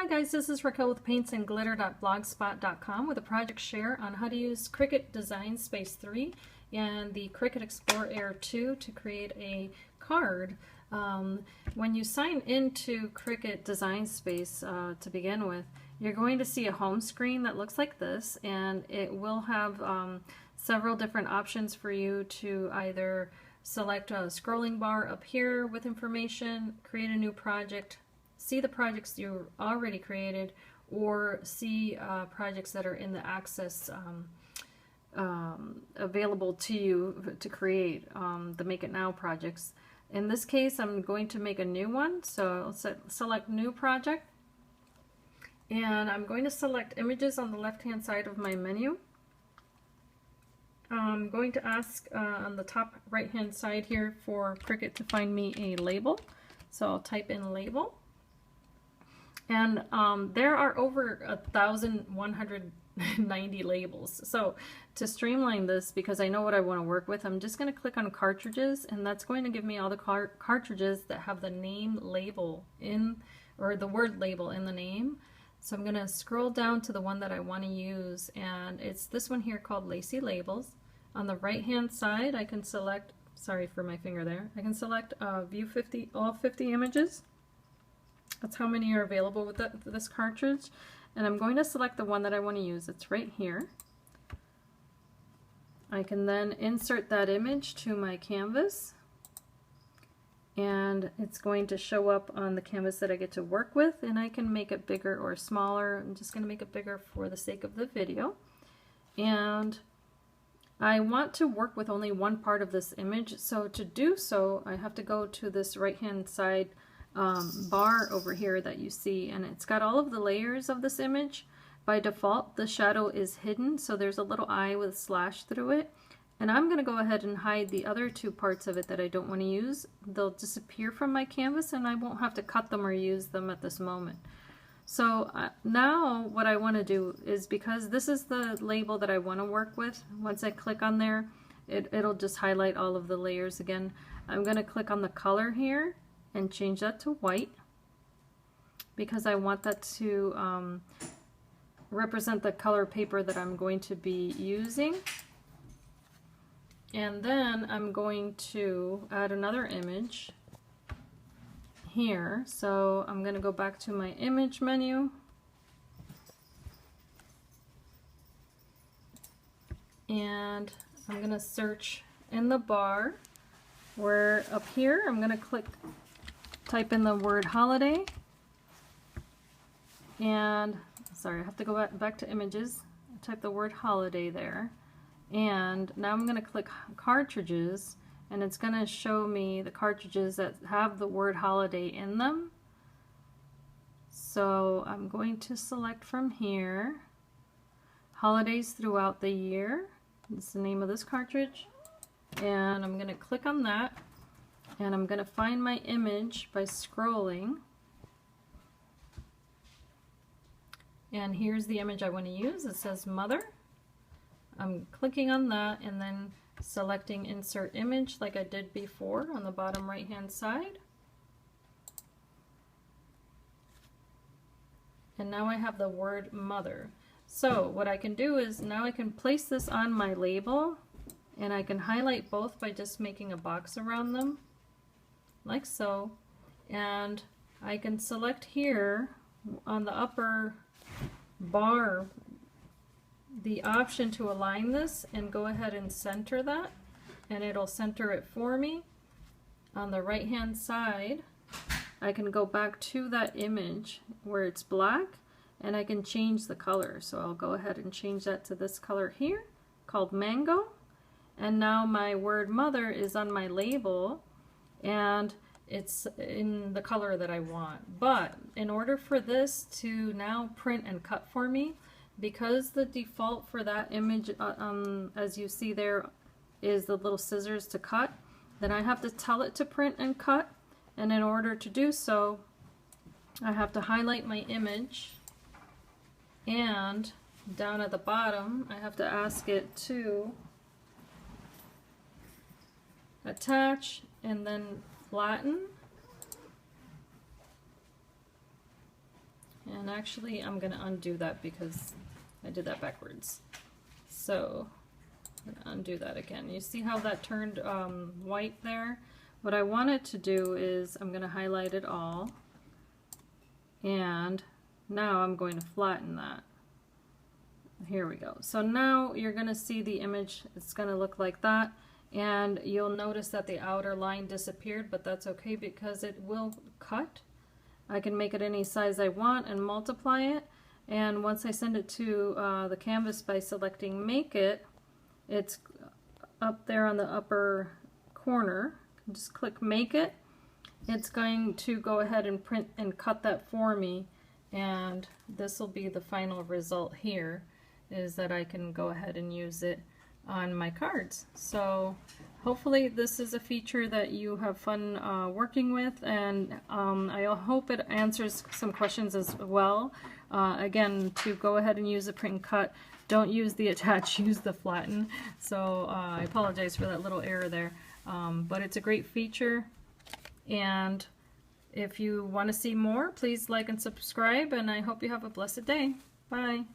Hi guys, this is Raquel with PaintsandGlitter.blogspot.com with a project share on how to use Cricut Design Space 3 and the Cricut Explore Air 2 to create a card. When you sign into Cricut Design Space to begin with, you're going to see a home screen that looks like this, and it will have several different options for you to either select a scrolling bar up here with information, create a new project, see the projects you already created, or see projects that are in the access available to you to create, the Make It Now projects. In this case, I'm going to make a new one, so I'll select New Project, and I'm going to select Images on the left-hand side of my menu. I'm going to ask on the top right-hand side here for Cricut to find me a label, so I'll type in label. And there are over 1,190 labels. So to streamline this, because I know what I want to work with, I'm just going to click on cartridges, and that's going to give me all the cartridges that have the name label in, or the word label in the name. So I'm going to scroll down to the one that I want to use, and it's this one here called Lacy Labels. On the right hand side I can select, sorry for my finger there, I can select view 50, all 50 images. That's how many are available with this cartridge, and I'm going to select the one that I want to use. It's right here. I can then insert that image to my canvas, and it's going to show up on the canvas that I get to work with, and I can make it bigger or smaller. I'm just going to make it bigger for the sake of the video. And I want to work with only one part of this image, so to do so I have to go to this right hand side bar over here that you see, and it's got all of the layers of this image. By default the shadow is hidden, so there's a little eye with a slash through it, and I'm going to go ahead and hide the other two parts of it that I don't want to use. They'll disappear from my canvas and I won't have to cut them or use them at this moment. So now what I want to do is, because this is the label that I want to work with, once I click on there it'll just highlight all of the layers again. I'm going to click on the color here and change that to white, because I want that to represent the color paper that I'm going to be using. And then I'm going to add another image here. So I'm going to go back to my image menu, and I'm going to search in the bar where up here I'm going to type in the word holiday, and sorry, I have to go back to images, type the word holiday there, and now I'm going to click cartridges, and it's going to show me the cartridges that have the word holiday in them. So I'm going to select from here Holidays Throughout the Year. That's the name of this cartridge, and I'm going to click on that, and I'm going to find my image by scrolling, and here's the image I want to use. It says Mother. I'm clicking on that and then selecting Insert Image like I did before on the bottom right hand side, and now I have the word Mother. So what I can do is now I can place this on my label, and I can highlight both by just making a box around them like so, and I can select here on the upper bar the option to align this and go ahead and center that, and it'll center it for me. On the right hand side I can go back to that image where it's black, and I can change the color. So I'll go ahead and change that to this color here called Mango, and now my word Mother is on my label and it's in the color that I want. But in order for this to now print and cut for me, because the default for that image as you see there is the little scissors to cut, then I have to tell it to print and cut, and in order to do so I have to highlight my image, and down at the bottom I have to ask it to attach and then flatten, and And actually I'm going to undo that because I did that backwards. So I'm going to undo that again. You see how that turned white there? What I wanted to do is I'm going to highlight it all, and now I'm going to flatten that. Here we go. So now you're going to see the image. It's going to look like that, and you'll notice that the outer line disappeared, but that's okay because it will cut. I can make it any size I want and multiply it, and once I send it to the canvas by selecting Make It, it's up there on the upper corner. Just click Make It. It's going to go ahead and print and cut that for me, and this will be the final result here, is that I can go ahead and use it on my cards. So hopefully this is a feature that you have fun working with, and I hope it answers some questions as well. Again, to go ahead and use the print and cut, don't use the attach, use the flatten. So I apologize for that little error there. But it's a great feature, and if you want to see more, please like and subscribe, and I hope you have a blessed day. Bye.